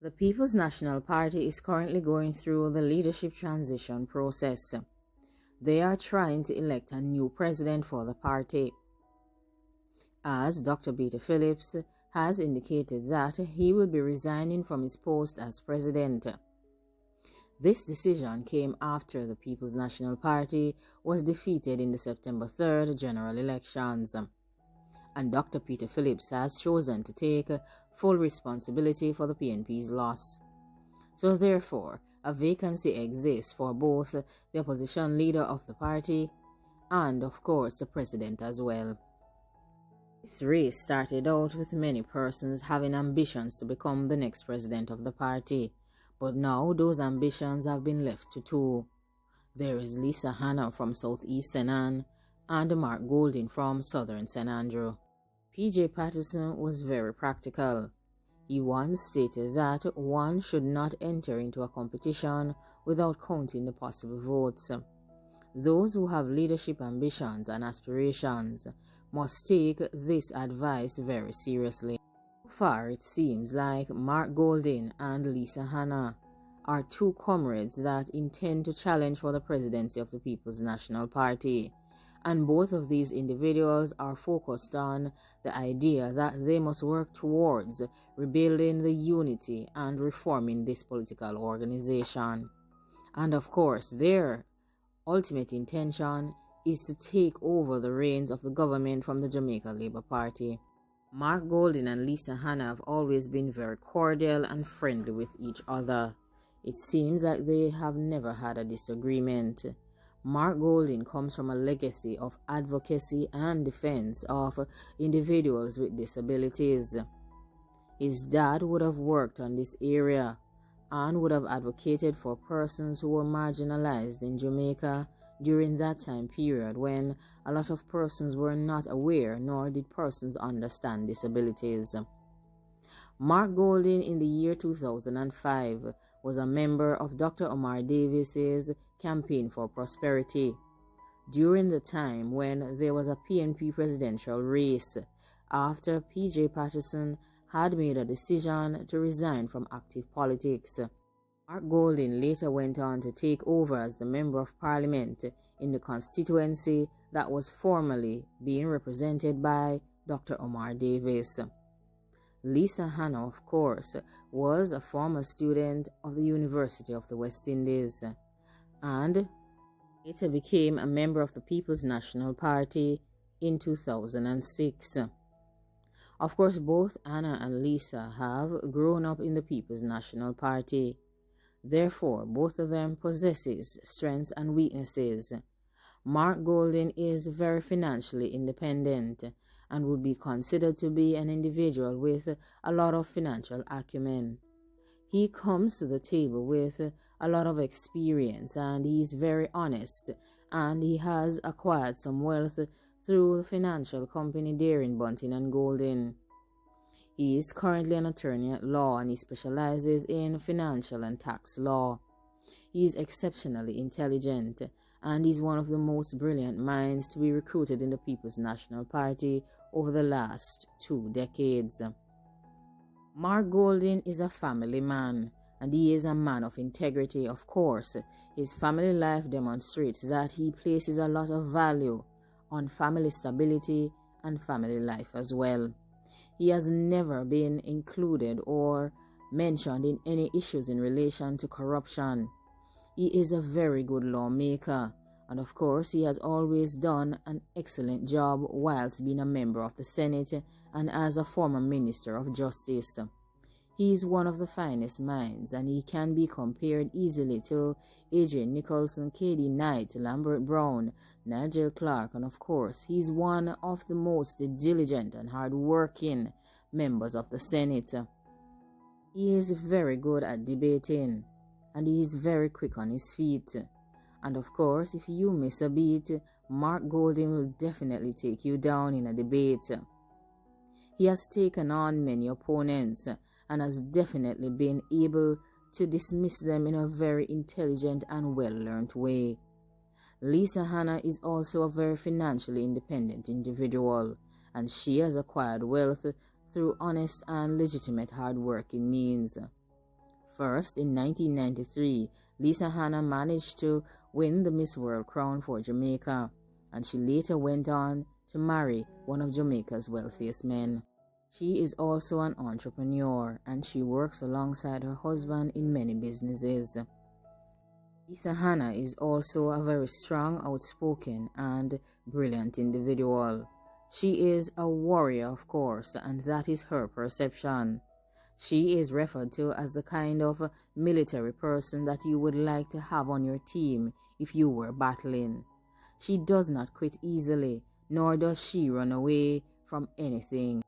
The People's National Party is currently going through the leadership transition process. They are trying to elect a new president for the party, as Dr. Peter Phillips has indicated that he will be resigning from his post as president. This decision came after the People's National Party was defeated in the September 3rd general elections, and Dr. Peter Phillips has chosen to take full responsibility for the PNP's loss. So therefore, a vacancy exists for both the opposition leader of the party and, of course, the president as well. This race started out with many persons having ambitions to become the next president of the party, but now those ambitions have been left to two. There is Lisa Hanna from Southeast St. Ann and Mark Golding from Southern St. Andrew. P.J. Patterson was very practical. He once stated that one should not enter into a competition without counting the possible votes. Those who have leadership ambitions and aspirations must take this advice very seriously. So far, it seems like Mark Golding and Lisa Hanna are two comrades that intend to challenge for the presidency of the People's National Party, and both of these individuals are focused on the idea that they must work towards rebuilding the unity and reforming this political organization. And of course, their ultimate intention is to take over the reins of the government from the Jamaica Labour Party. Mark Golding and Lisa Hanna have always been very cordial and friendly with each other. It seems like they have never had a disagreement. Mark Golding comes from a legacy of advocacy and defense of individuals with disabilities. His dad would have worked on this area and would have advocated for persons who were marginalized in Jamaica during that time period when a lot of persons were not aware nor did persons understand disabilities. Mark Golding in the year 2005 was a member of Dr. Omar Davis's Campaign for Prosperity during the time when there was a PNP presidential race after P.J. Patterson had made a decision to resign from active politics. Mark Golding later went on to take over as the Member of Parliament in the constituency that was formerly being represented by Dr. Omar Davis. Lisa Hanna, of course, was a former student of the University of the West Indies and later became a member of the People's National Party in 2006. Of course, both Anna and Lisa have grown up in the People's National Party. Therefore, both of them possesses strengths and weaknesses. Mark Golding is very financially independent and would be considered to be an individual with a lot of financial acumen. He comes to the table with a lot of experience and he's very honest, and he has acquired some wealth through the financial company Daring Bunting and Golding. He is currently an attorney at law and he specializes in financial and tax law. He is exceptionally intelligent and he's one of the most brilliant minds to be recruited in the People's National Party over the last 2 decades. Mark Golding is a family man and he is a man of integrity. Of course, his family life demonstrates that he places a lot of value on family stability and family life as well. He has never been included or mentioned in any issues in relation to corruption. He is a very good lawmaker, and of course he has always done an excellent job whilst being a member of the Senate and as a former Minister of Justice. He is one of the finest minds and he can be compared easily to A.J. Nicholson, K.D. Knight, Lambert Brown, Nigel Clark, and of course he's one of the most diligent and hard-working members of the Senate. He is very good at debating and he is very quick on his feet. And of course, if you miss a beat, Mark Golding will definitely take you down in a debate. He has taken on many opponents and has definitely been able to dismiss them in a very intelligent and well-learned way. Lisa Hanna is also a very financially independent individual, and she has acquired wealth through honest and legitimate hard-working means. First, in 1993, Lisa Hanna managed to win the Miss World crown for Jamaica, and she later went on to marry one of Jamaica's wealthiest men. She is also an entrepreneur, and she works alongside her husband in many businesses. Lisa Hanna is also a very strong, outspoken, and brilliant individual. She is a warrior, of course, and that is her perception. She is referred to as the kind of military person that you would like to have on your team if you were battling. She does not quit easily, nor does she run away from anything.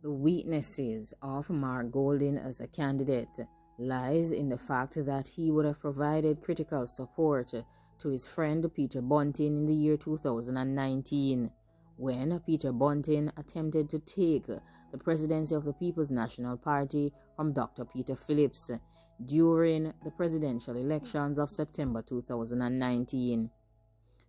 The weaknesses of Mark Golding as a candidate lies in the fact that he would have provided critical support to his friend Peter Bunting in the year 2019, when Peter Bunting attempted to take the presidency of the People's National Party from Dr. Peter Phillips during the presidential elections of September 2019.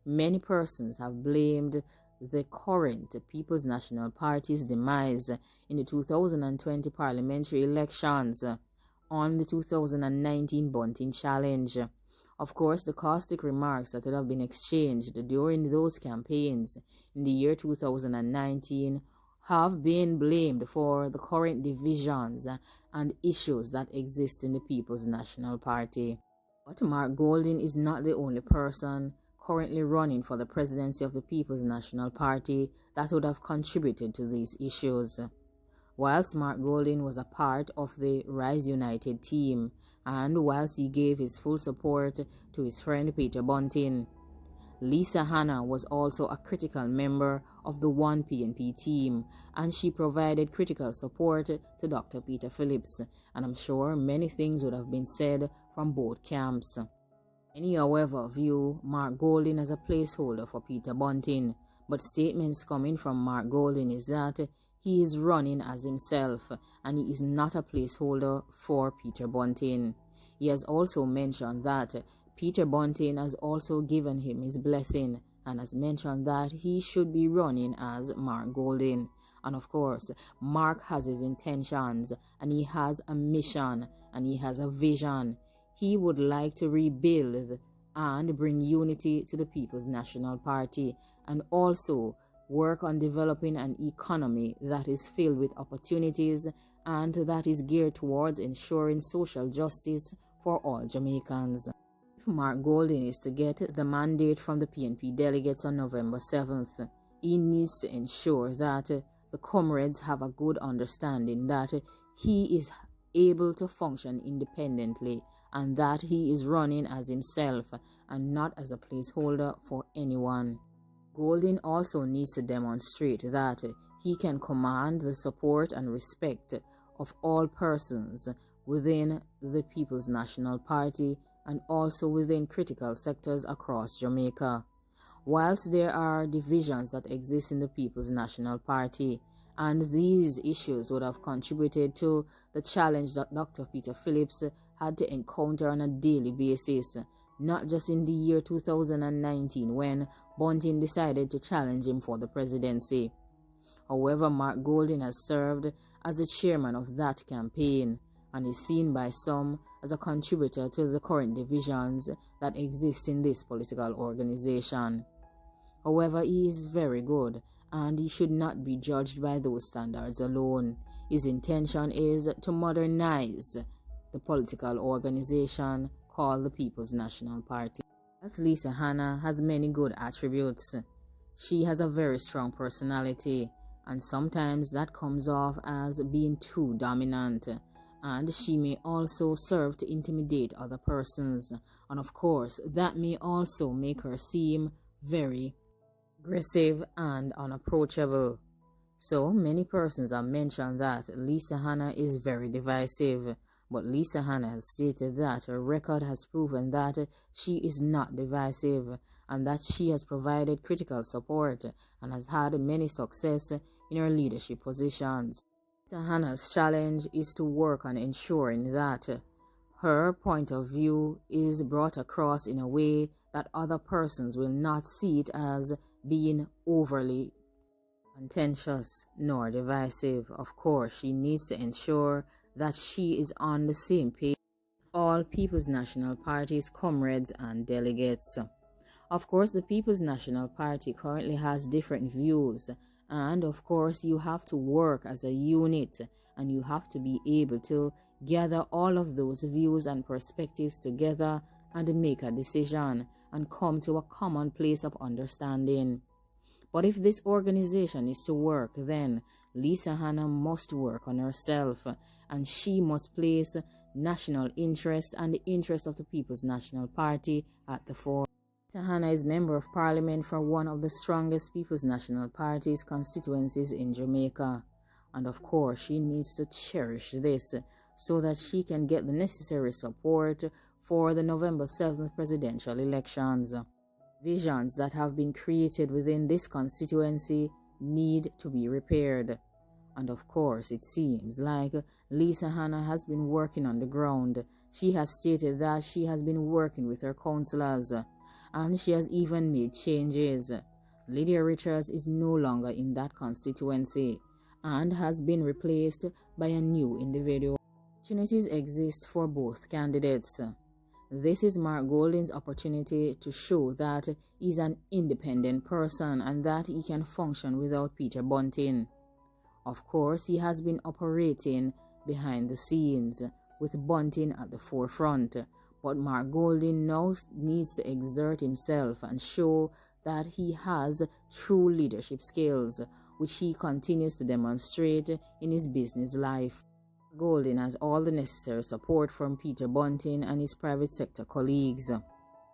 Many persons have blamed the current People's National Party's demise in the 2020 parliamentary elections on the 2019 Bunting challenge. Of course, the caustic remarks that would have been exchanged during those campaigns in the year 2019 have been blamed for the current divisions and issues that exist in the People's National Party. But Mark Golding is not the only person currently running for the presidency of the People's National Party that would have contributed to these issues. Whilst Mark Golding was a part of the Rise United team, and whilst he gave his full support to his friend Peter Bunting, Lisa Hanna was also a critical member of the One PNP team, and she provided critical support to Dr. Peter Phillips, and I'm sure many things would have been said from both camps. Many, however, view Mark Golding as a placeholder for Peter Bunting, but statements coming from Mark Golding is that he is running as himself, and he is not a placeholder for Peter Bunting. He has also mentioned that Peter Bunting has also given him his blessing, and has mentioned that he should be running as Mark Golding. And of course, Mark has his intentions, and he has a mission, and he has a vision. He would like to rebuild and bring unity to the People's National Party, and also work on developing an economy that is filled with opportunities and that is geared towards ensuring social justice for all Jamaicans. If Mark Golding is to get the mandate from the PNP delegates on November 7th, he needs to ensure that the comrades have a good understanding that he is able to function independently and that he is running as himself and not as a placeholder for anyone. Golding also needs to demonstrate that he can command the support and respect of all persons within the People's National Party and also within critical sectors across Jamaica. Whilst there are divisions that exist in the People's National Party, and these issues would have contributed to the challenge that Dr. Peter Phillips had to encounter on a daily basis, not just in the year 2019 when Bunting decided to challenge him for the presidency. However, Mark Golding has served as the chairman of that campaign and is seen by some as a contributor to the current divisions that exist in this political organization. However, he is very good, and he should not be judged by those standards alone. His intention is to modernize the political organization called the People's National Party. As Lisa Hanna has many good attributes, she has a very strong personality, and sometimes that comes off as being too dominant, and she may also serve to intimidate other persons, and of course that may also make her seem very aggressive and unapproachable. So many persons have mentioned that Lisa Hanna is very divisive, but Lisa Hanna has stated that her record has proven that she is not divisive and that she has provided critical support and has had many success in her leadership positions. Lisa Hanna's challenge is to work on ensuring that her point of view is brought across in a way that other persons will not see it as being overly contentious nor divisive. Of course, she needs to ensure that she is on the same page all People's National Party's comrades and delegates. Of course, the People's National Party currently has different views, and of course you have to work as a unit, and you have to be able to gather all of those views and perspectives together and make a decision and come to a common place of understanding. But if this organization is to work, then Lisa Hanna must work on herself, and she must place national interest and the interest of the People's National Party at the fore. Lisa Hanna is Member of Parliament for one of the strongest People's National Party's constituencies in Jamaica. And of course, she needs to cherish this so that she can get the necessary support for the November 7th presidential elections. Visions that have been created within this constituency need to be repaired. And of course, it seems like Lisa Hanna has been working on the ground. She has stated that she has been working with her councillors, and she has even made changes. Lydia Richards is no longer in that constituency and has been replaced by a new individual. Opportunities exist for both candidates. This is Mark Golding's opportunity to show that he's an independent person and that he can function without Peter Bunting. Of course, he has been operating behind the scenes with Bunting at the forefront, but Mark Golding now needs to exert himself and show that he has true leadership skills, which he continues to demonstrate in his business life. Golding has all the necessary support from Peter Bunting and his private sector colleagues.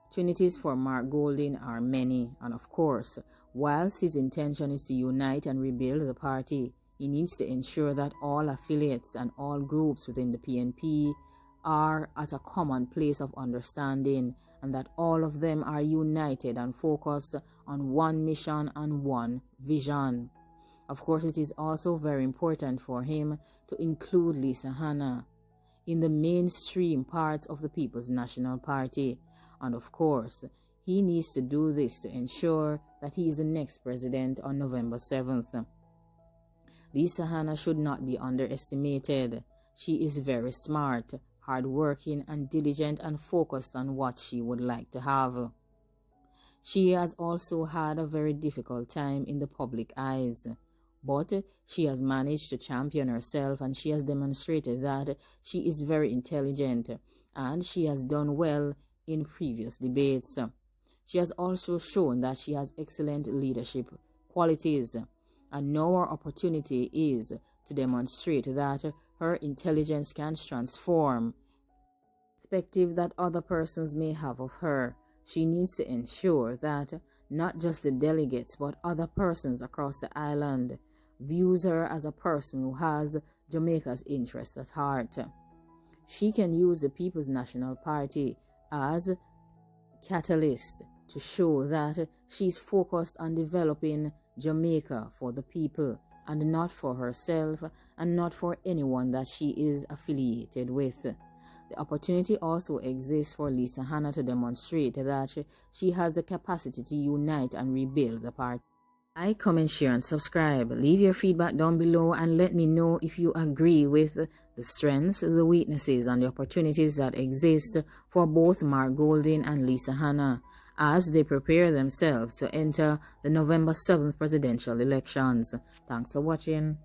Opportunities for Mark Golding are many, and of course, whilst his intention is to unite and rebuild the party, he needs to ensure that all affiliates and all groups within the PNP are at a common place of understanding, and that all of them are united and focused on one mission and one vision. Of course, it is also very important for him to include Lisa Hanna in the mainstream parts of the People's National Party. And of course, he needs to do this to ensure that he is the next president on November 7th. Lisa Hanna should not be underestimated. She is very smart, hardworking, and diligent and focused on what she would like to have. She has also had a very difficult time in the public eyes, but she has managed to champion herself, and she has demonstrated that she is very intelligent, and she has done well in previous debates. She has also shown that she has excellent leadership qualities, and now her opportunity is to demonstrate that her intelligence can transform the perspective that other persons may have of her. She needs to ensure that not just the delegates but other persons across the island views her as a person who has Jamaica's interests at heart. She can use the People's National Party as a catalyst to show that she's focused on developing Jamaica for the people and not for herself and not for anyone that she is affiliated with. The opportunity also exists for Lisa Hanna to demonstrate that she has the capacity to unite and rebuild the party. Like, comment, share, and subscribe. Leave your feedback down below and let me know if you agree with the strengths, the weaknesses, and the opportunities that exist for both Mark Golding and Lisa Hanna as they prepare themselves to enter the November 7th presidential elections. Thanks for watching.